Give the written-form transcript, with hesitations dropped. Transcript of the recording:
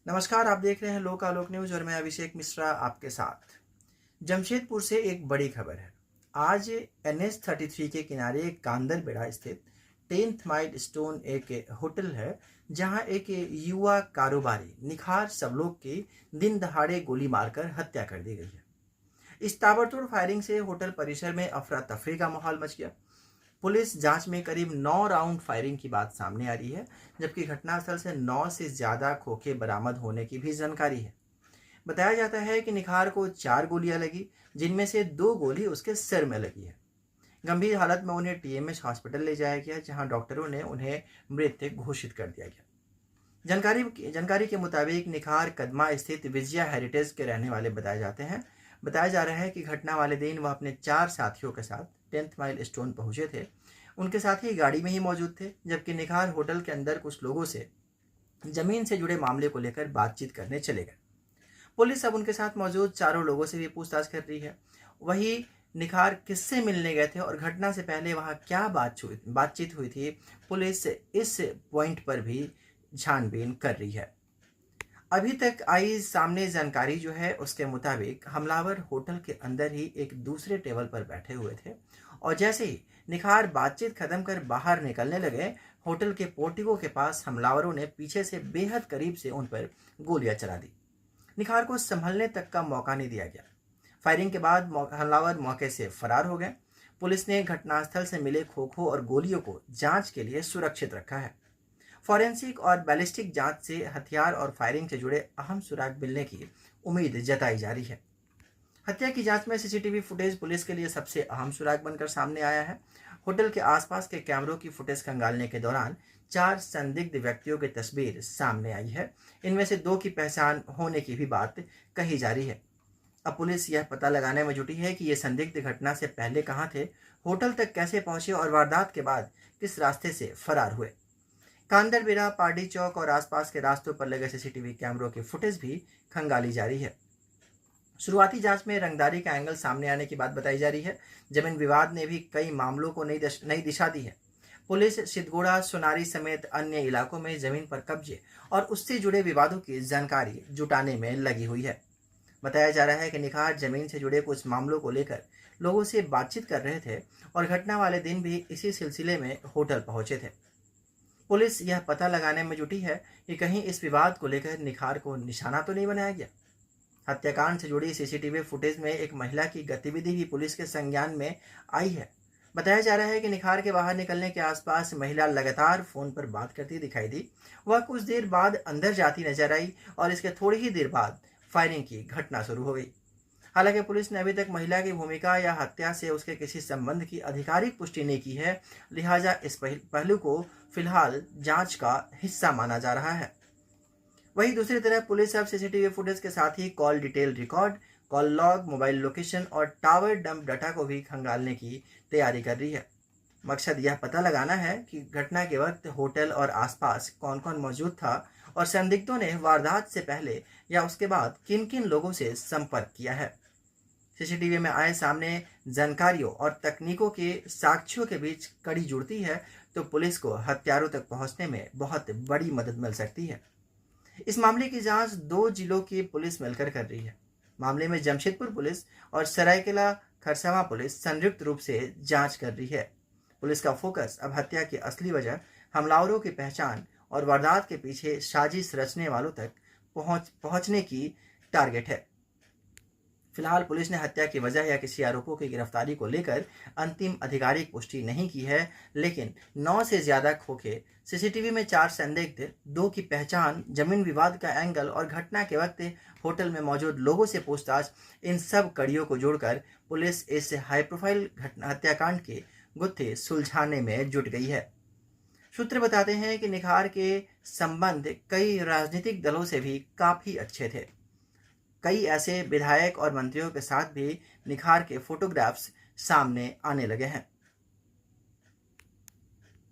नमस्कार, आप देख रहे हैं लोक आलोक न्यूज़ और मैं अभिषेक मिश्रा आपके साथ। जमशेदपुर से एक बड़ी खबर है। आज NH-33 के किनारे गांदरबेड़ा स्थित 10th माइल स्टोन एक होटल है, जहां एक युवा कारोबारी निखार सबलोग की दिन दहाड़े गोली मारकर हत्या कर दी गई है। इस ताबड़तोड़ फायरिंग से होटल परिसर में अफरा तफरी का माहौल मच गया। पुलिस जांच में करीब 9 राउंड फायरिंग की बात सामने आ रही है, जबकि घटनास्थल से 9 से ज्यादा खोखे बरामद होने की भी जानकारी है। बताया जाता है कि निखार को 4 गोलियां लगी, जिनमें से 2 गोली उसके सिर में लगी है। गंभीर हालत में उन्हें TMS हॉस्पिटल ले जाया गया, जहां डॉक्टरों ने उन्हें मृत घोषित कर दिया गया। जानकारी के मुताबिक निखार कदमा स्थित विजया हेरिटेज के रहने वाले बताए जाते हैं। बताया जा रहा है कि घटना वाले दिन वह अपने 4 साथियों के साथ 10th माइल स्टोन पहुंचे थे। उनके साथी गाड़ी में ही मौजूद थे, जबकि निखार होटल के अंदर कुछ लोगों से जमीन से जुड़े मामले को लेकर बातचीत करने चले गए। पुलिस अब उनके साथ मौजूद चारों लोगों से भी पूछताछ कर रही है। वही निखार किससे मिलने गए थे और घटना से पहले वहां क्या बातचीत हुई थी, पुलिस इस पॉइंट पर भी छानबीन कर रही है। अभी तक आई सामने जानकारी जो है उसके मुताबिक हमलावर होटल के अंदर ही एक दूसरे टेबल पर बैठे हुए थे, और जैसे ही निखार बातचीत खत्म कर बाहर निकलने लगे, होटल के पोर्टिको के पास हमलावरों ने पीछे से बेहद करीब से उन पर गोलियां चला दी। निखार को संभलने तक का मौका नहीं दिया गया। फायरिंग के बाद हमलावर मौके से फरार हो गए। पुलिस ने घटनास्थल से मिले खोखों और गोलियों को जांच के लिए सुरक्षित रखा है। फॉरेंसिक और बैलिस्टिक जांच से हथियार और फायरिंग से जुड़े अहम सुराग मिलने की उम्मीद जताई जा रही है। हत्या की जांच में CCTV फुटेज पुलिस के लिए सबसे अहम सुराग बनकर सामने आया है। होटल के आसपास के कैमरों की फुटेज खंगालने के दौरान 4 संदिग्ध व्यक्तियों की तस्वीर सामने आई है। इनमें से 2 की पहचान होने की भी बात कही जा रही है। अब पुलिस यह पता लगाने में जुटी है कि ये संदिग्ध घटना से पहले कहाँ थे, होटल तक कैसे पहुंचे और वारदात के बाद किस रास्ते से फरार हुए। कांदरबेड़ा, पार्डी चौक और आसपास के रास्तों पर लगे CCTV कैमरों की फुटेज भी खंगाली जा रही है। शुरुआती जांच में रंगदारी का एंगल सामने आने की बात बताई जा रही है। जमीन विवाद ने भी कई मामलों को नई दिशा दी है। पुलिस सिद्धगोड़ा, सोनारी समेत अन्य इलाकों में जमीन पर कब्जे और उससे जुड़े विवादों की जानकारी जुटाने में लगी हुई है। बताया जा रहा है कि निखार जमीन से जुड़े कुछ मामलों को लेकर लोगों से बातचीत कर रहे थे और घटना वाले दिन भी इसी सिलसिले में होटल पहुंचे थे। पुलिस यह पता लगाने में जुटी है कि कहीं इस विवाद को लेकर निखार को निशाना तो नहीं बनाया गया। हत्याकांड से जुड़ी CCTV फुटेज में एक महिला की गतिविधि भी पुलिस के संज्ञान में आई है। बताया जा रहा है कि निखार के बाहर निकलने के आसपास महिला लगातार फोन पर बात करती दिखाई दी। वह कुछ देर बाद अंदर जाती नजर आई और इसके थोड़ी ही देर बाद फायरिंग की घटना शुरू हो गई। हालांकि पुलिस ने अभी तक महिला की भूमिका या हत्या से उसके किसी संबंध की आधिकारिक पुष्टि नहीं की है, लिहाजा इस पहलू को फिलहाल जांच का हिस्सा माना जा रहा है। वहीं दूसरी तरफ पुलिस अब CCTV फुटेज के साथ ही call detail record, call log, mobile location और टावर डंप डाटा को भी खंगालने की तैयारी कर रही है। मकसद यह पता लगाना है कि घटना के वक्त होटल और आसपास कौन कौन मौजूद था और संदिग्धों ने वारदात से पहले या उसके बाद किन किन लोगों से संपर्क किया है। CCTV में आए सामने जानकारियों और तकनीकों के साक्ष्यों के बीच कड़ी जुड़ती है तो पुलिस को हत्यारों तक पहुंचने में बहुत बड़ी मदद मिल सकती है। इस मामले की जांच 2 जिलों की पुलिस मिलकर कर रही है। मामले में जमशेदपुर पुलिस और सरायकेला खरसावां पुलिस संयुक्त रूप से जांच कर रही है। पुलिस का फोकस अब हत्या की असली वजह, हमलावरों की पहचान और वारदात के पीछे साजिश रचने वालों तक पहुंचने की टारगेट है। फिलहाल पुलिस ने हत्या की वजह या किसी आरोपों की गिरफ्तारी को लेकर अंतिम आधिकारिक पुष्टि नहीं की है, लेकिन 9 से ज्यादा खोखे, CCTV में 4 संदिग्ध, 2 की पहचान, जमीन विवाद का एंगल और घटना के वक्त होटल में मौजूद लोगों से पूछताछ, इन सब कड़ियों को जोड़कर पुलिस इस हाई प्रोफाइल हत्याकांड के गुत्थे सुलझाने में जुट गई है। सूत्र बताते हैं कि निखार के संबंध कई राजनीतिक दलों से भी काफी अच्छे थे। कई ऐसे विधायक और मंत्रियों के साथ भी निखार के फोटोग्राफ्स सामने आने लगे हैं।